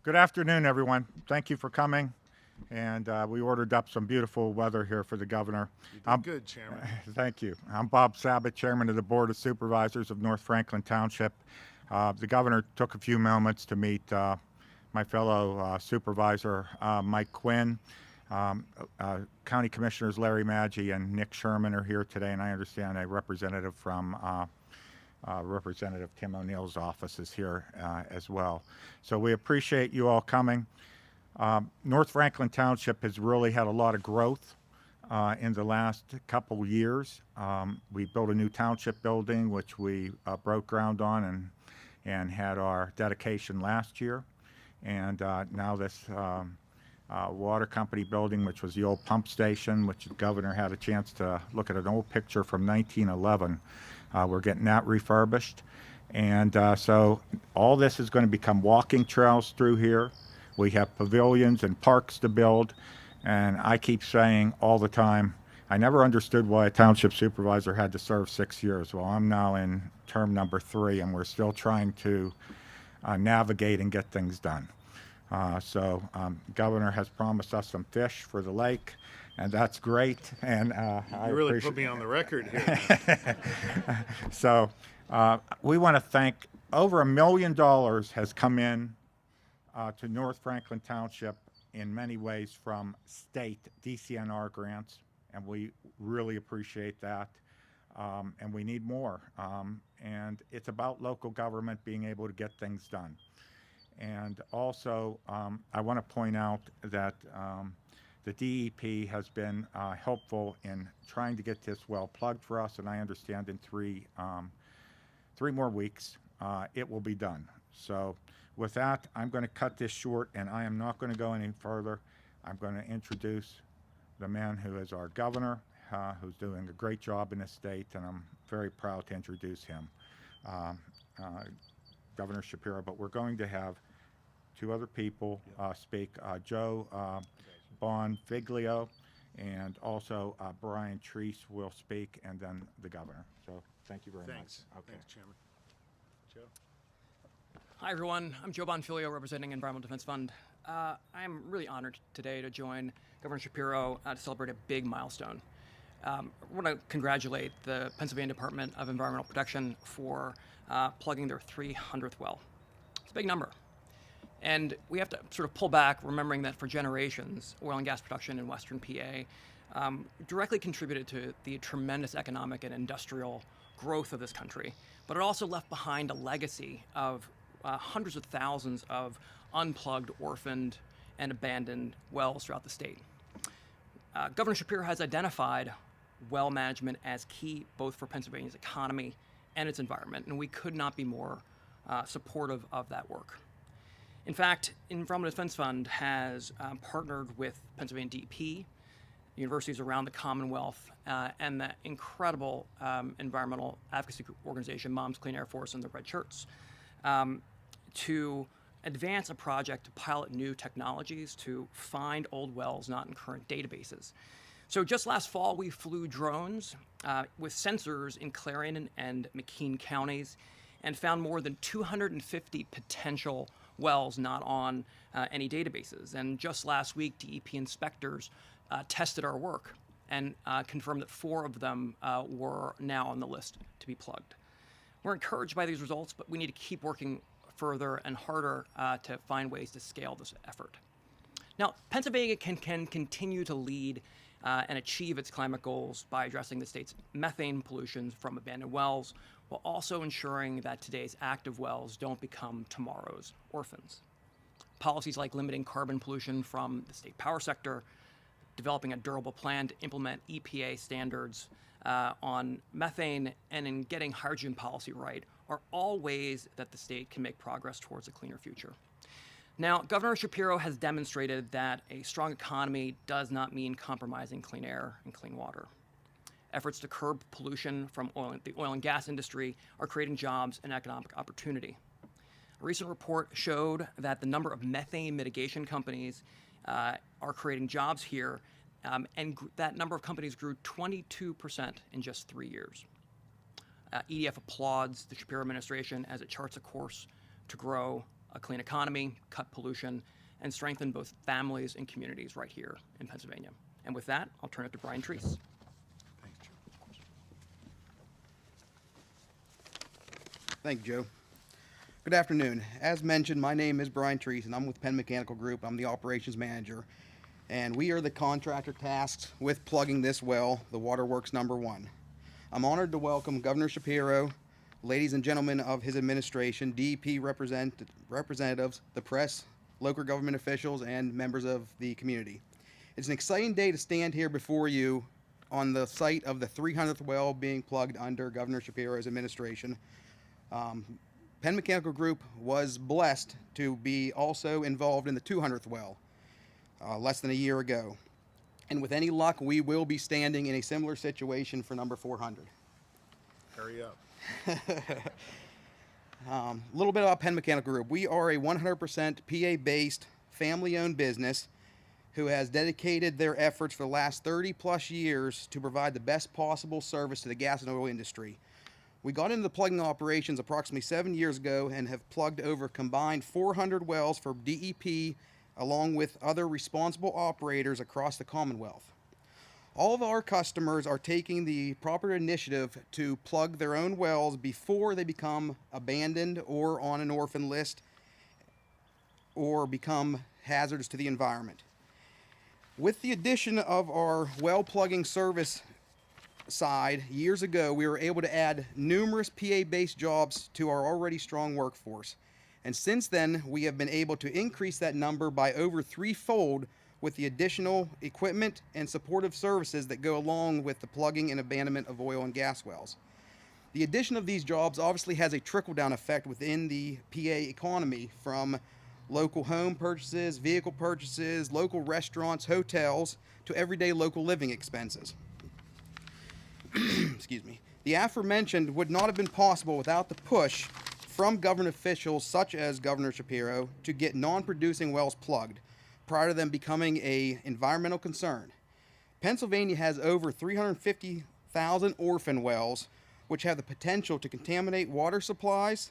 Good afternoon, everyone. Thank you for coming. And we ordered up some beautiful weather here for the governor. You did good, Chairman. Thank you. I'm Bob Sabat, Chairman of the Board of Supervisors of North Franklin Township. The governor took a few moments to meet my fellow supervisor, Mike Quinn. County Commissioners Larry Maggi and Nick Sherman are here today, and I understand a representative from Representative Tim O'Neill's office is here as well. So we appreciate you all coming. North Franklin Township has really had a lot of growth in the last couple years. We built a new township building, which we broke ground on and had our dedication last year. And now this water company building, which was the old pump station, which the governor had a chance to look at an old picture from 1911. We're getting that refurbished. And so all this is going to become walking trails through here. We have pavilions and parks to build. And I keep saying all the time, I never understood why a township supervisor had to serve 6 years. Well, I'm now in term number 3, and we're still trying to navigate and get things done. Governor has promised us some fish for the lake, and that's great. And You really put me on the record here. So we want to thank, over $1 million has come in to North Franklin Township in many ways from state DCNR grants, and we really appreciate that. And we need more. And it's about local government being able to get things done. And also, I want to point out that the DEP has been helpful in trying to get this well plugged for us, and I understand in three more weeks it will be done. So with that, I'm going to cut this short, and I am not going to go any further. I'm going to introduce the man who is our governor, who's doing a great job in this state, and I'm very proud to introduce him, Governor Shapiro. But we're going to have two other people speak, Joe Bonfiglio, and also Brian Treese will speak, and then the governor. So thank you very much. Thanks. Thanks, Chairman. Joe? Hi, everyone. I'm Joe Bonfiglio, representing Environmental Defense Fund. I'm really honored today to join Governor Shapiro to celebrate a big milestone. I want to congratulate the Pennsylvania Department of Environmental Protection for plugging their 300th well. It's a big number. And we have to sort of pull back, remembering that for generations, oil and gas production in Western PA directly contributed to the tremendous economic and industrial growth of this country. But it also left behind a legacy of hundreds of thousands of unplugged, orphaned, and abandoned wells throughout the state. Governor Shapiro has identified well management as key both for Pennsylvania's economy and its environment, and we could not be more supportive of that work. In fact, Environmental Defense Fund has partnered with Pennsylvania DEP, universities around the Commonwealth, and the incredible environmental advocacy organization, Moms Clean Air Force and the Red Shirts, to advance a project to pilot new technologies to find old wells not in current databases. So just last fall, we flew drones with sensors in Clarion and McKean counties and found more than 250 potential wells not on any databases. And just last week, DEP inspectors tested our work and confirmed that 4 of them were now on the list to be plugged. We're encouraged by these results, but we need to keep working further and harder to find ways to scale this effort. Now, Pennsylvania can continue to lead and achieve its climate goals by addressing the state's methane pollution from abandoned wells, while also ensuring that today's active wells don't become tomorrow's orphans. Policies like limiting carbon pollution from the state power sector, developing a durable plan to implement EPA standards on methane, and in getting hydrogen policy right are all ways that the state can make progress towards a cleaner future. Now, Governor Shapiro has demonstrated that a strong economy does not mean compromising clean air and clean water. Efforts to curb pollution from the oil and gas industry are creating jobs and economic opportunity. A recent report showed that the number of methane mitigation companies are creating jobs here, and that number of companies grew 22% in just 3 years. EDF applauds the Shapiro administration as it charts a course to grow a clean economy, cut pollution, and strengthen both families and communities right here in Pennsylvania. And with that, I'll turn it to Brian Treese. Thanks, Joe. Thank you, Joe. Good afternoon. As mentioned, my name is Brian Treese, and I'm with Penn Mechanical Group. I'm the operations manager, and we are the contractor tasked with plugging this well, the Waterworks number 1. I'm honored to welcome Governor Shapiro, ladies and gentlemen of his administration, DEP representatives, the press, local government officials, and members of the community. It's an exciting day to stand here before you on the site of the 300th well being plugged under Governor Shapiro's administration. Penn Mechanical Group was blessed to be also involved in the 200th well less than a year ago. And with any luck, we will be standing in a similar situation for number 400. Hurry up. A little bit about Penn Mechanical Group. We are a 100% PA-based, family-owned business who has dedicated their efforts for the last 30-plus years to provide the best possible service to the gas and oil industry. We got into the plugging operations approximately 7 years ago and have plugged over a combined 400 wells for DEP along with other responsible operators across the Commonwealth. All of our customers are taking the proper initiative to plug their own wells before they become abandoned or on an orphan list or become hazards to the environment. With the addition of our well plugging service side, years ago, we were able to add numerous PA-based jobs to our already strong workforce. And since then, we have been able to increase that number by over threefold with the additional equipment and supportive services that go along with the plugging and abandonment of oil and gas wells. The addition of these jobs obviously has a trickle-down effect within the PA economy, from local home purchases, vehicle purchases, local restaurants, hotels, to everyday local living expenses. Excuse me. The aforementioned would not have been possible without the push from government officials such as Governor Shapiro to get non-producing wells plugged prior to them becoming an environmental concern. Pennsylvania has over 350,000 orphan wells, which have the potential to contaminate water supplies,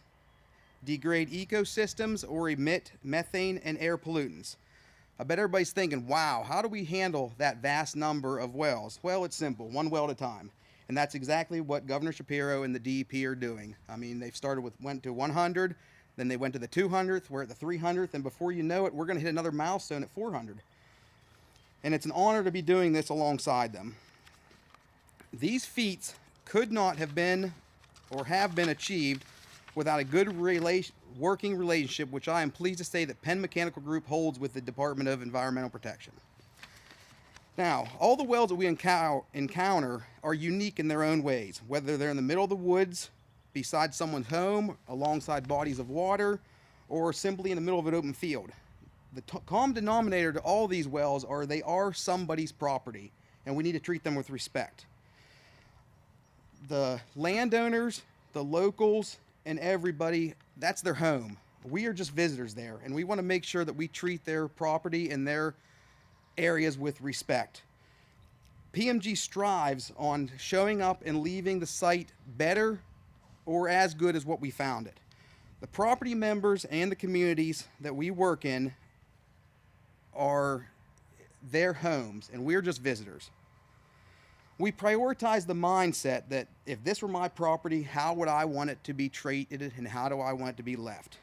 degrade ecosystems, or emit methane and air pollutants. I bet everybody's thinking, wow, how do we handle that vast number of wells? Well, it's simple, one well at a time. And that's exactly what Governor Shapiro and the DEP are doing. I mean, they've went to 100, then they went to the 200th, we're at the 300th, and before you know it, we're going to hit another milestone at 400. And it's an honor to be doing this alongside them. These feats could not have been or have been achieved without a good working relationship, which I am pleased to say that Penn Mechanical Group holds with the Department of Environmental Protection. Now, all the wells that we encounter are unique in their own ways, whether they're in the middle of the woods, beside someone's home, alongside bodies of water, or simply in the middle of an open field. The common denominator to all these wells are they are somebody's property, and we need to treat them with respect. The landowners, the locals, and everybody, that's their home. We are just visitors there, and we want to make sure that we treat their property and their areas with respect. PMG strives on showing up and leaving the site better or as good as what we found it. The property members and the communities that we work in are their homes, and we're just visitors. We prioritize the mindset that if this were my property, how would I want it to be treated and how do I want it to be left?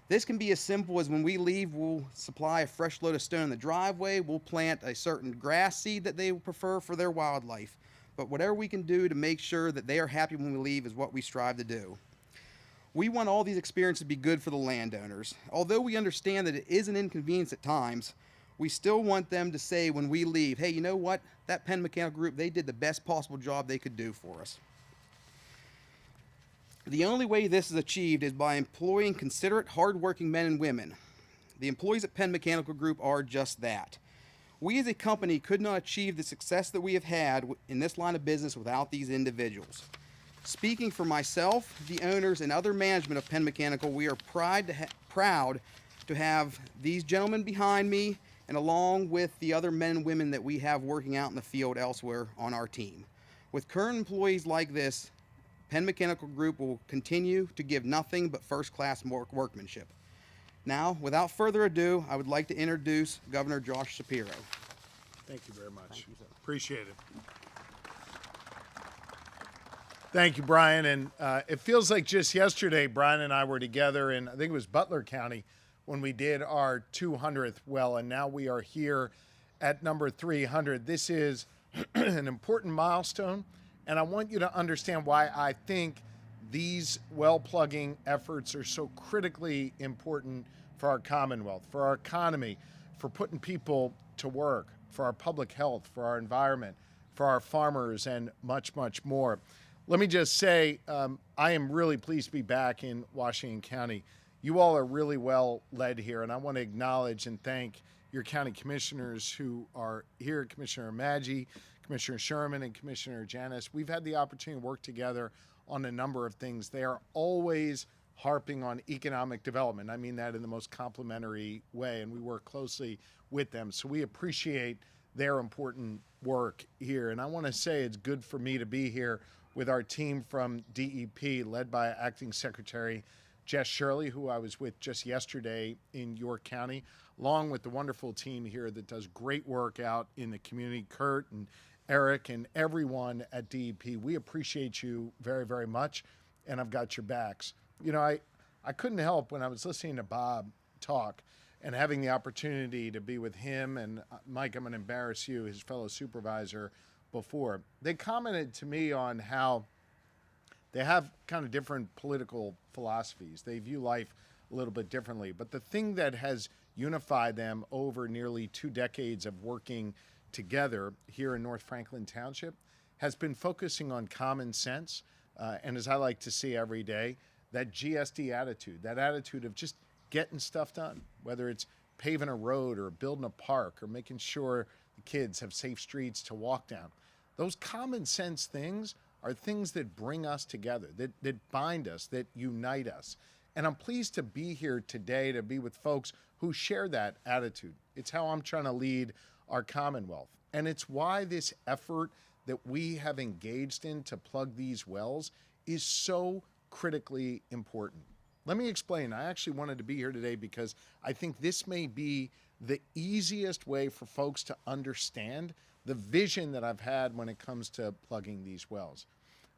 This can be as simple as when we leave, we'll supply a fresh load of stone in the driveway, we'll plant a certain grass seed that they prefer for their wildlife. But whatever we can do to make sure that they are happy when we leave is what we strive to do. We want all these experiences to be good for the landowners. Although we understand that it is an inconvenience at times, we still want them to say when we leave, hey, you know what? That Penn Mechanical Group, they did the best possible job they could do for us. The only way this is achieved is by employing considerate, hardworking men and women. The employees at Penn Mechanical Group are just that. We as a company could not achieve the success that we have had in this line of business without these individuals. Speaking for myself, the owners, and other management of Penn Mechanical, we are proud to have these gentlemen behind me, and along with the other men and women that we have working out in the field elsewhere on our team. With current employees like this, Penn Mechanical Group will continue to give nothing but first-class workmanship. Now, without further ado, I would like to introduce Governor Josh Shapiro. Thank you very much. Appreciate it. Thank you, Brian. And it feels like just yesterday, Brian and I were together in, I think it was Butler County, when we did our 200th well, and now we are here at number 300. This is an important milestone, and I want you to understand why I think these well plugging efforts are so critically important for our Commonwealth, for our economy, for putting people to work, for our public health, for our environment, for our farmers, and much, much more. Let me just say, I am really pleased to be back in Washington County. You all are really well led here, and I want to acknowledge and thank your county commissioners who are here, Commissioner Maggi, Commissioner Sherman, and Commissioner Janis. We've had the opportunity to work together on a number of things. They are always harping on economic development. I mean that in the most complimentary way, and we work closely with them. So we appreciate their important work here. And I want to say it's good for me to be here with our team from DEP, led by Acting Secretary Jess Shirley, who I was with just yesterday in York County, along with the wonderful team here that does great work out in the community, Kurt and Eric and everyone at DEP. We appreciate you very, very much, and I've got your backs. You know, I couldn't help when I was listening to Bob talk and having the opportunity to be with him and Mike, I'm going to embarrass you, his fellow supervisor, before. They commented to me on how they have kind of different political philosophies. They view life a little bit differently. But the thing that has unified them over nearly 2 decades of working together here in North Franklin Township has been focusing on common sense. And as I like to see every day, that GSD attitude, that attitude of just getting stuff done, whether it's paving a road or building a park or making sure the kids have safe streets to walk down. Those common sense things are things that bring us together, that bind us, that unite us. And I'm pleased to be here today to be with folks who share that attitude. It's how I'm trying to lead our Commonwealth. And it's why this effort that we have engaged in to plug these wells is so critically important. Let me explain. I actually wanted to be here today because I think this may be the easiest way for folks to understand the vision that I've had when it comes to plugging these wells.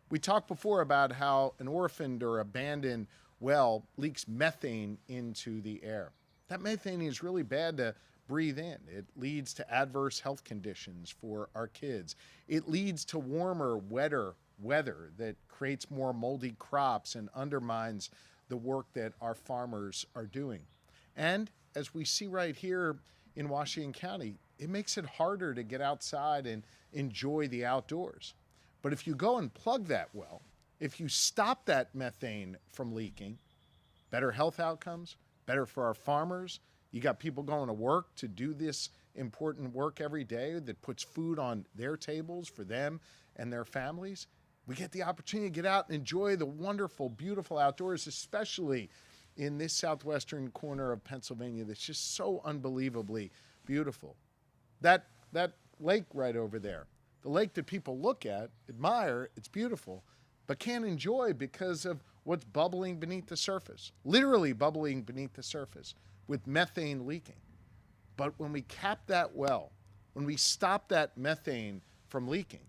We talked before about how an orphaned or abandoned well leaks methane into the air. That methane is really bad to breathe in. It leads to adverse health conditions for our kids. It leads to warmer, wetter weather that creates more moldy crops and undermines the work that our farmers are doing. And as we see right here in Washington County, it makes it harder to get outside and enjoy the outdoors. But if you go and plug that well, if you stop that methane from leaking, better health outcomes, better for our farmers. You got people going to work to do this important work every day that puts food on their tables for them and their families. We get the opportunity to get out and enjoy the wonderful, beautiful outdoors, especially in this southwestern corner of Pennsylvania that's just so unbelievably beautiful. That lake right over there, the lake that people look at, admire, it's beautiful, but can't enjoy because of what's bubbling beneath the surface, literally bubbling beneath the surface with methane leaking. But when we cap that well, when we stop that methane from leaking,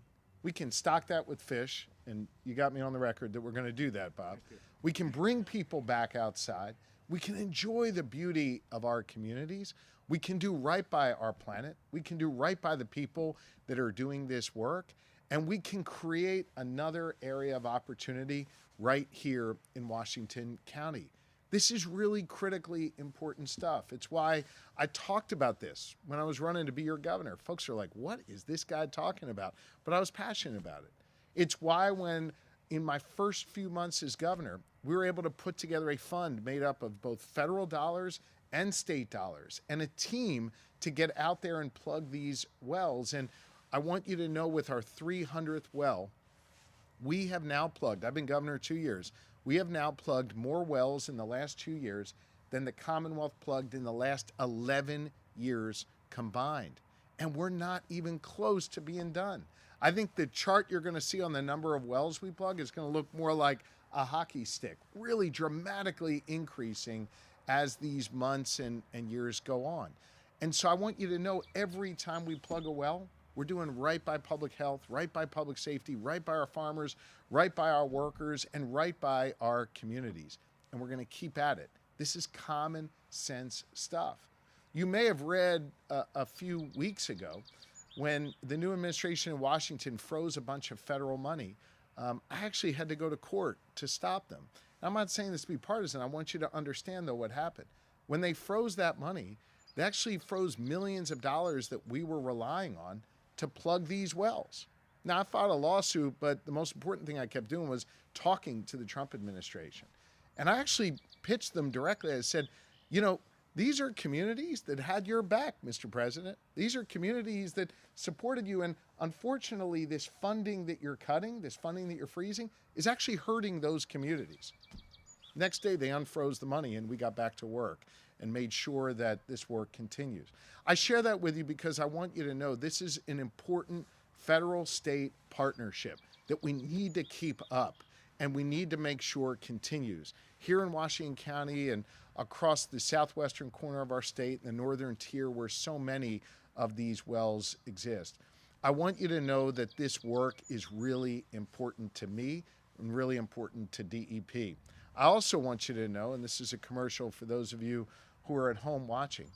we can stock that with fish, and you got me on the record that we're going to do that, Bob. We can bring people back outside. We can enjoy the beauty of our communities. We can do right by our planet. We can do right by the people that are doing this work. And we can create another area of opportunity right here in Washington County. This is really critically important stuff. It's why I talked about this when I was running to be your governor. Folks are like, what is this guy talking about? But I was passionate about it. It's why when in my first few months as governor, we were able to put together a fund made up of both federal dollars and state dollars and a team to get out there and plug these wells. And I want you to know with our 300th well, we have now plugged, I've been governor 2 years, we have now plugged more wells in the last 2 years than the Commonwealth plugged in the last 11 years combined. And we're not even close to being done. I think the chart you're going to see on the number of wells we plug is going to look more like a hockey stick, really dramatically increasing as these months and years go on. And so I want you to know every time we plug a well, we're doing right by public health, right by public safety, right by our farmers, right by our workers, and right by our communities. And we're going to keep at it. This is common sense stuff. You may have read a few weeks ago when the new administration in Washington froze a bunch of federal money. I actually had to go to court to stop them. And I'm not saying this to be partisan. I want you to understand, though, what happened. When they froze that money, they actually froze millions of dollars that we were relying on to plug these wells. Now, I filed a lawsuit, but the most important thing I kept doing was talking to the Trump administration. And I actually pitched them directly. I said, you know, these are communities that had your back, Mr. President. These are communities that supported you. And unfortunately, this funding that you're cutting, this funding that you're freezing, is actually hurting those communities. Next day, they unfroze the money and we got back to work and made sure that this work continues. I share that with you because I want you to know this is an important federal-state partnership that we need to keep up and we need to make sure continues. Here in Washington County and across the southwestern corner of our state, the northern tier where so many of these wells exist. I want you to know that this work is really important to me and really important to DEP. I also want you to know, and this is a commercial for those of you who are at home watching,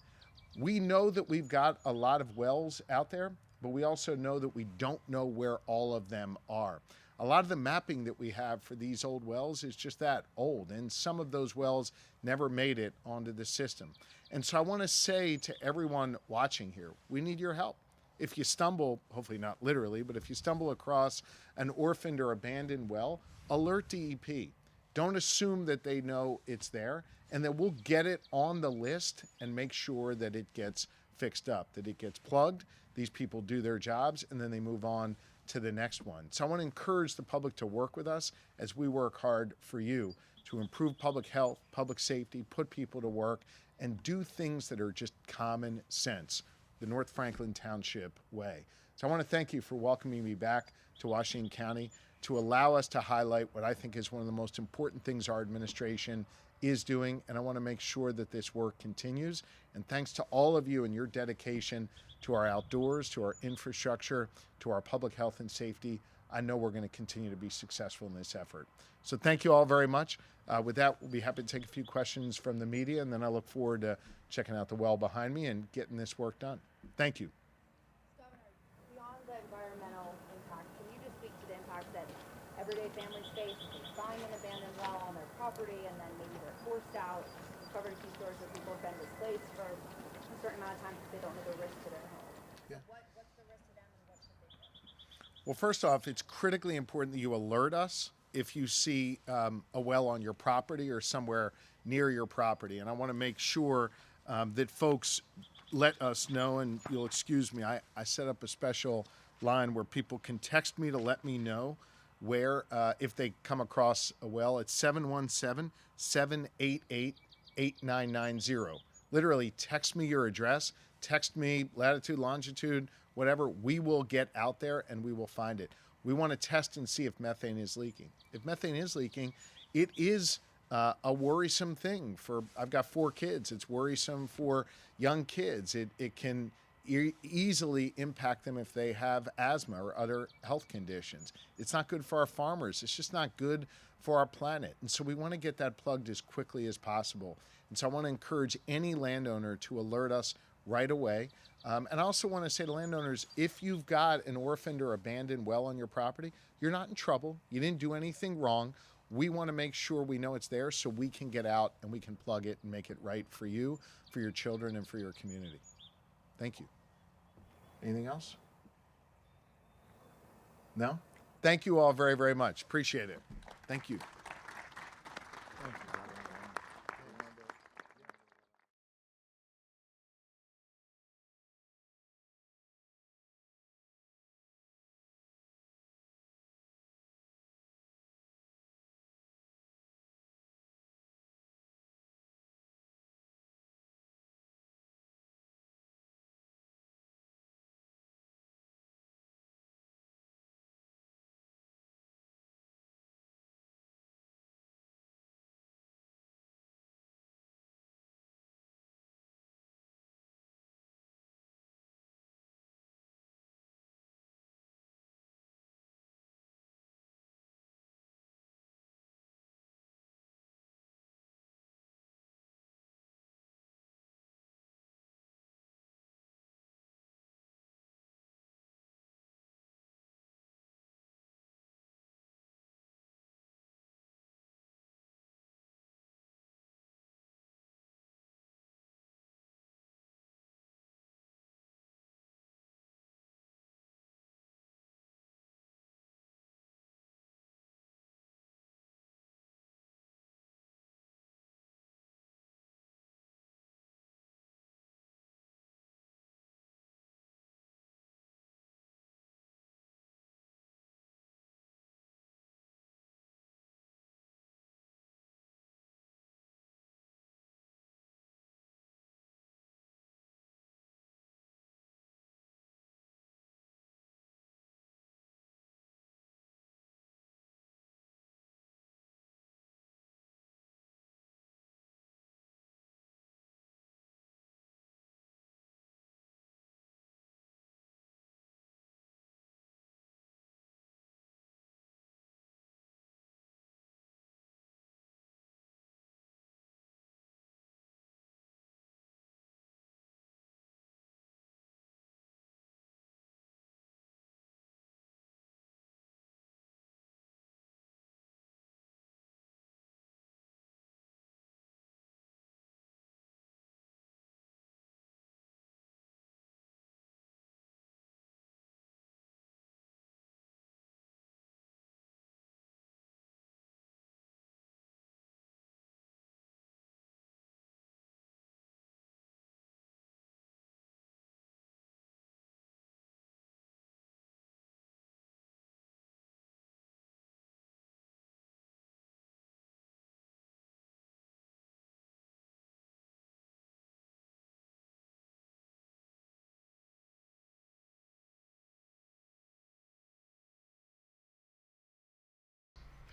we know that we've got a lot of wells out there, but we also know that we don't know where all of them are. A lot of the mapping that we have for these old wells is just that, old, and some of those wells never made it onto the system. And so I want to say to everyone watching here, we need your help. If you stumble, hopefully not literally, but if you stumble across an orphaned or abandoned well, alert DEP. Don't assume that they know it's there, and that we'll get it on the list and make sure that it gets fixed up, that it gets plugged, these people do their jobs, and then they move on to the next one. So I want to encourage the public to work with us as we work hard for you to improve public health, public safety, put people to work, and do things that are just common sense, the North Franklin Township way. So I want to thank you for welcoming me back to Washington County to allow us to highlight what I think is one of the most important things our administration is doing, and I want to make sure that this work continues. And thanks to all of you and your dedication to our outdoors, to our infrastructure, to our public health and safety, I know we're going to continue to be successful in this effort. So thank you all very much. With that, we'll be happy to take a few questions from the media, and then I look forward to checking out the well behind me and getting this work done. Thank you. Governor, beyond the environmental impact, can you just speak to the impact that everyday families face if they find an abandoned well on their property and then maybe they're forced out? We've covered a few stories where people have been displaced for a certain amount of time because they don't know the risk to their home. Yeah. What's the risk to them and what should they do? Well, first off, it's critically important that you alert us if you see a well on your property or somewhere near your property. And I want to make sure that folks let us know, and you'll excuse me, I set up a special line where people can text me to let me know where, if they come across a well. It's 717-788-8990. Literally, text me your address, text me latitude, longitude, whatever. We will get out there and we will find it. We want to test and see if methane is leaking. If methane is leaking, it is a worrisome thing for, I've got 4 kids. It's worrisome for young kids. It can easily impact them if they have asthma or other health conditions. It's not good for our farmers. It's just not good for our planet. And so we want to get that plugged as quickly as possible. And so I want to encourage any landowner to alert us right away. And I also want to say to landowners, if you've got an orphaned or abandoned well on your property, you're not in trouble. You didn't do anything wrong. We want to make sure we know it's there so we can get out and we can plug it and make it right for you, for your children, and for your community. Thank you. Anything else? No? Thank you all very, very much. Appreciate it. Thank you.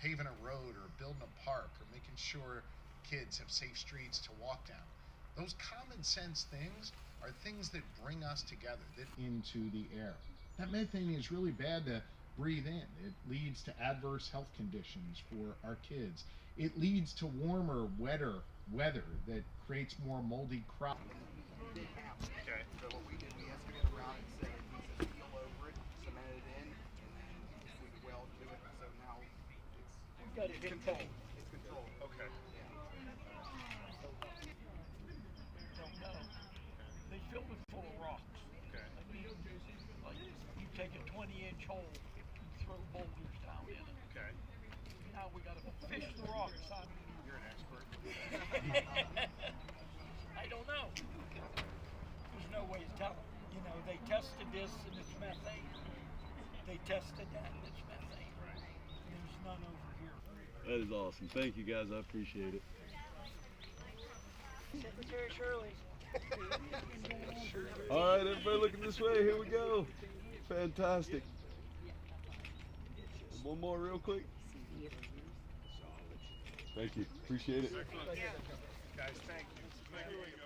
paving a road or building a park or making sure kids have safe streets to walk down. Those common sense things are things that bring us together, that into the air. That methane is really bad to breathe in. It leads to adverse health conditions for our kids. It leads to warmer, wetter weather that creates more moldy crops. Okay. So what we did, we excavated around it, set a piece of steel over it, cemented it in, and then we welded to it. So now it's controlled. It's controlled. Okay. Don't know. They filled it full of rocks. Okay. Like you take a 20-inch hole, you throw boulders down in it. Okay. Now we got to fish the rocks out. You're an expert. I don't know. There's no way to tell. You know, they tested this and it's methane. They tested that and it's methane. Right. There's none over here. That is awesome. Thank you guys. I appreciate it. Secretary Shirley. All right, everybody looking this way. Here we go. Fantastic. One more real quick. Thank you. Appreciate it. Guys, thank you.